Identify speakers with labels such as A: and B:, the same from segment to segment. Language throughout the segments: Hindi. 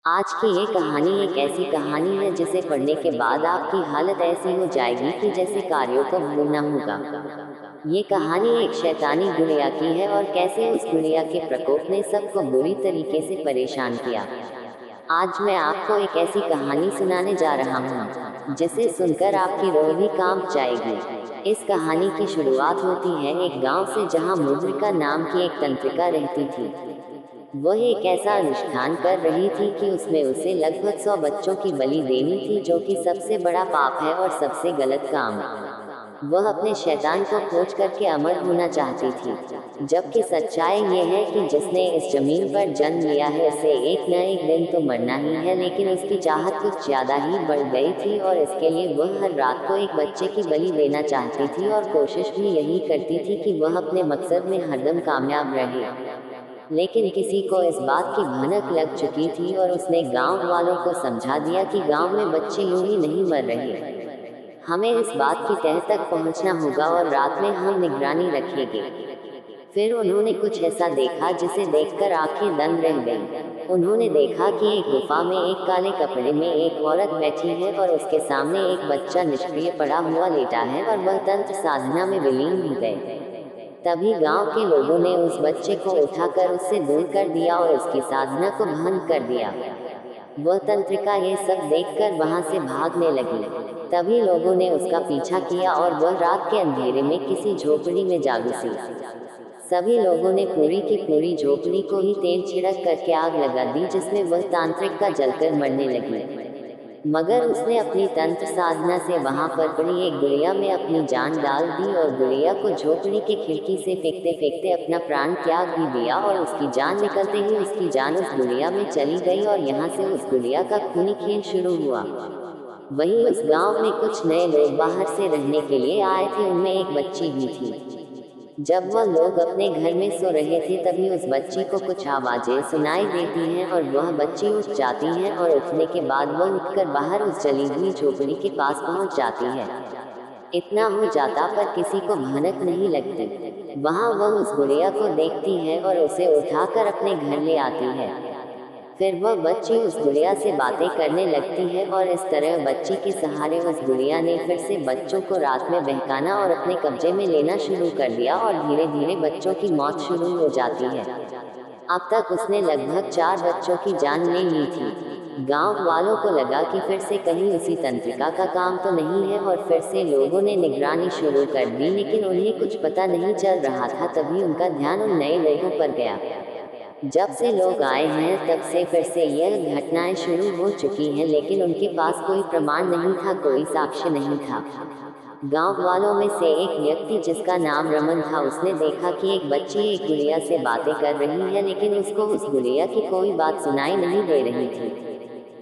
A: आज की ये कहानी एक ऐसी कहानी है जिसे पढ़ने के बाद आपकी हालत ऐसी हो जाएगी कि जैसे कार्यों को भूलना होगा। ये कहानी एक शैतानी गुड़िया की है और कैसे उस गुड़िया के प्रकोप ने सबको बुरी तरीके से परेशान किया। आज मैं आपको एक ऐसी कहानी सुनाने जा रहा हूँ जिसे सुनकर आपकी रूह भी कांप जाएगी। इस कहानी की शुरुआत होती है एक गांव से जहां मुद्रिका नाम की एक तंत्रिका रहती थी। वह एक ऐसा अनुष्ठान कर रही थी कि उसमें उसे लगभग 100 बच्चों की बलि देनी थी, जो कि सबसे बड़ा पाप है और सबसे गलत काम। वह अपने शैतान को खोज करके अमर होना चाहती थी, जबकि सच्चाई ये है कि जिसने इस जमीन पर जन्म लिया है उसे एक न एक दिन तो मरना ही है। लेकिन उसकी चाहत कुछ ज्यादा ही बढ़ गई थी और इसके लिए वह हर रात को एक बच्चे की बलि देना चाहती थी और कोशिश भी यही करती थी कि वह अपने मकसद में हरदम कामयाब रहे। लेकिन किसी को इस बात की भनक लग चुकी थी और उसने गांव वालों को समझा दिया कि गांव में बच्चे यूं ही नहीं मर रहे। हमें इस बात की तह तक पहुंचना होगा और रात में हम निगरानी रखेंगे। फिर उन्होंने कुछ ऐसा देखा जिसे देखकर आंखें दंग रह गईं। उन्होंने देखा कि एक गुफा में एक काले कपड़े में एक औरत बैठी है और उसके सामने एक बच्चा निष्क्रिय पड़ा हुआ लेटा है और वह तंत्र साधना में विलीन हो गए। तभी गांव के लोगों ने उस बच्चे को उठाकर उससे दूर कर दिया और उसकी साधना को भंग कर दिया। वह तंत्रिका ये सब देखकर वहां से भागने लगी। तभी लोगों ने उसका पीछा किया और वह रात के अंधेरे में किसी झोपड़ी में जा घुसी। सभी लोगों ने पूरी की पूरी झोपड़ी को ही तेल छिड़क करके आग लगा दी, जिसमें वह तांत्रिका जलकर मरने लगी। मगर उसने अपनी तंत्र साधना से वहां पर पड़ी एक गुड़िया में अपनी जान डाल दी और गुड़िया को झोपड़ी के खिड़की से फेंकते फेंकते अपना प्राण त्याग भी दिया और उसकी जान निकलते ही उसकी जान उस गुड़िया में चली गई और यहाँ से उस गुड़िया का खूनी खेल शुरू हुआ। वहीं उस गांव में कुछ नए लोग बाहर से रहने के लिए आए थे, उनमें एक बच्ची भी थी। जब वह लोग अपने घर में सो रहे थे तभी उस बच्ची को कुछ आवाजें सुनाई देती हैं और वह बच्ची उठ जाती है और उठने के बाद वह उठकर बाहर उस जली हुई झोपड़ी के पास पहुंच जाती है। इतना हो जाता पर किसी को भनक नहीं लगती। वहां वह उस गुड़िया को देखती है और उसे उठाकर अपने घर ले आती है। फिर वह बच्ची उस गुड़िया से बातें करने लगती है और इस तरह बच्ची के सहारे उस गुड़िया ने फिर से बच्चों को रात में बहकाना और अपने कब्जे में लेना शुरू कर दिया और धीरे धीरे बच्चों की मौत शुरू हो जाती है। अब तक उसने लगभग 4 बच्चों की जान ले ली थी। गांव वालों को लगा कि फिर से कहीं उसी तंत्रिका का काम तो नहीं है और फिर से लोगों ने निगरानी शुरू कर दी, लेकिन उन्हें कुछ पता नहीं चल रहा था। तभी उनका ध्यान उन नए लोगों पर गया। जब से लोग आए हैं तब से फिर से यह घटनाएं शुरू हो चुकी हैं, लेकिन उनके पास कोई प्रमाण नहीं था, कोई साक्ष्य नहीं था। गांव वालों में से एक व्यक्ति जिसका नाम रमन था, उसने देखा कि एक बच्ची एक गुड़िया से बातें कर रही है, लेकिन उसको उस गुड़िया की कोई बात सुनाई नहीं दे रही थी।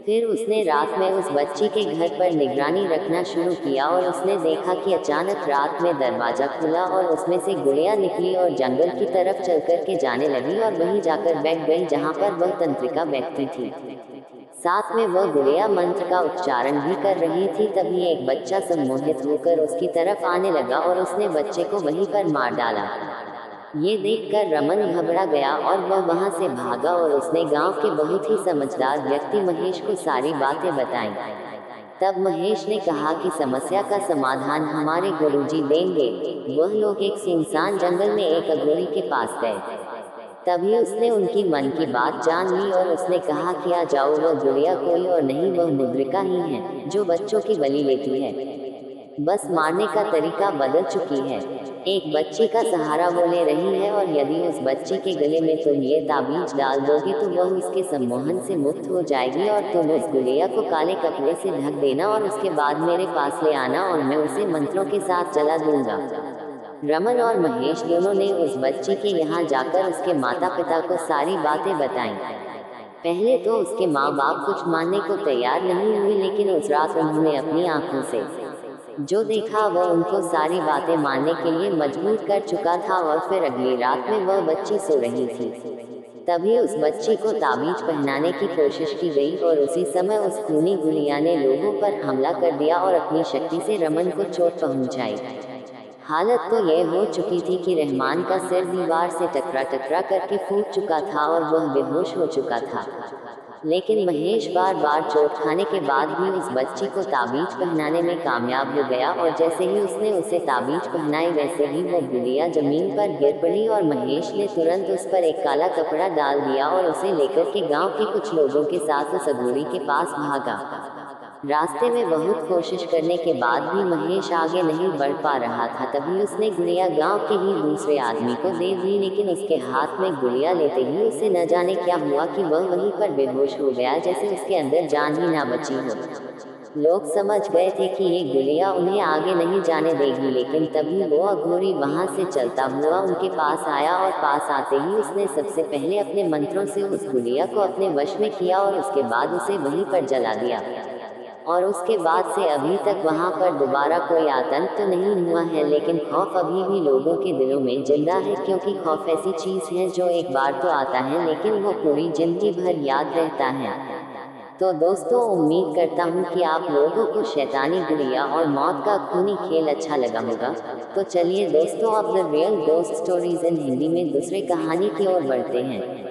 A: फिर उसने रात में उस बच्ची के घर पर निगरानी रखना शुरू किया और उसने देखा कि अचानक रात में दरवाजा खुला और उसमें से गुड़िया निकली और जंगल की तरफ चल कर के जाने लगी और वहीं जाकर बैठ गई जहां पर वह तंत्रिका बैठती थी। साथ में वह गुड़िया मंत्र का उच्चारण भी कर रही थी। तभी एक बच्चा सम्मोहित होकर उसकी तरफ आने लगा और उसने बच्चे को वहीं पर मार डाला। ये देखकर रमन घबरा गया और वह वहां से भागा और उसने गांव के बहुत ही समझदार व्यक्ति महेश को सारी बातें बताईं। तब महेश ने कहा कि समस्या का समाधान हमारे गुरुजी देंगे। वह लोग एक सुनसान जंगल में एक अघोरी के पास गए। तभी उसने उनकी मन की बात जान ली और उसने कहा कि आ जाओ, वह गुड़िया कोई और नहीं, वह मुद्रिका ही है जो बच्चों की बलि लेती है। बस मारने का तरीका बदल चुकी है। एक बच्ची का सहारा वो ले रही है और यदि उस बच्ची के गले में तुम ये ताबीज डाल दोगे तो वह उसके सम्मोहन से मुक्त हो जाएगी और तुम उस गुड़िया को काले कपड़े से ढक देना और उसके बाद मेरे पास ले आना और मैं उसे मंत्रों के साथ जला दूंगा। रमन और महेश दोनों ने उस बच्ची के यहाँ जाकर उसके माता पिता को सारी बातें बताईं। पहले तो उसके माँ बाप कुछ मानने को तैयार नहीं हुए, लेकिन उस रात उन्होंने अपनी आंखों से जो देखा वह उनको सारी बातें मानने के लिए मजबूर कर चुका था। और फिर अगली रात में वह बच्ची सो रही थी। तभी उस बच्ची को ताबीज पहनाने की कोशिश की गई और उसी समय उस खूनी गुड़िया ने लोगों पर हमला कर दिया और अपनी शक्ति से रमन को चोट पहुंचाई। हालत तो यह हो चुकी थी कि रहमान का सिर दीवार से टकरा टकरा करके फूट चुका था और वह बेहोश हो चुका था। लेकिन महेश बार बार चोट खाने के बाद भी उस बच्ची को ताबीज पहनाने में कामयाब हो गया और जैसे ही उसने उसे ताबीज पहनाई वैसे ही वो गुड़िया जमीन पर गिर पड़ी और महेश ने तुरंत उस पर एक काला कपड़ा डाल दिया और उसे लेकर के गांव के कुछ लोगों के साथ उस अघोरी के पास भागा। रास्ते में बहुत कोशिश करने के बाद भी महेश आगे नहीं बढ़ पा रहा था। तभी उसने गुड़िया गांव के ही दूसरे आदमी को दे दी, लेकिन उसके हाथ में गुड़िया लेते ही उसे न जाने क्या हुआ कि वह वहीं पर बेहोश हो गया, जैसे उसके अंदर जान ही ना बची हो। लोग समझ गए थे कि ये गुड़िया उन्हें आगे नहीं जाने देगी, लेकिन तभी वो अघोरी वहां से चलता हुआ उनके पास आया और पास आते ही उसने सबसे पहले अपने मंत्रों से उस गुड़िया को अपने वश में किया और उसके बाद उसे वहीं पर जला दिया। और उसके बाद से अभी तक वहां पर दोबारा कोई आतंक तो नहीं हुआ है, लेकिन खौफ अभी भी लोगों के दिलों में जिंदा है, क्योंकि खौफ ऐसी चीज है जो एक बार तो आता है लेकिन वो पूरी जिंदगी भर याद रहता है। तो दोस्तों, उम्मीद करता हूँ कि आप लोगों को शैतानी गुड़िया और मौत का खूनी खेल अच्छा लगा होगा। तो चलिए दोस्तों, अब the real ghost stories in Hindi में दूसरी कहानी की ओर बढ़ते हैं।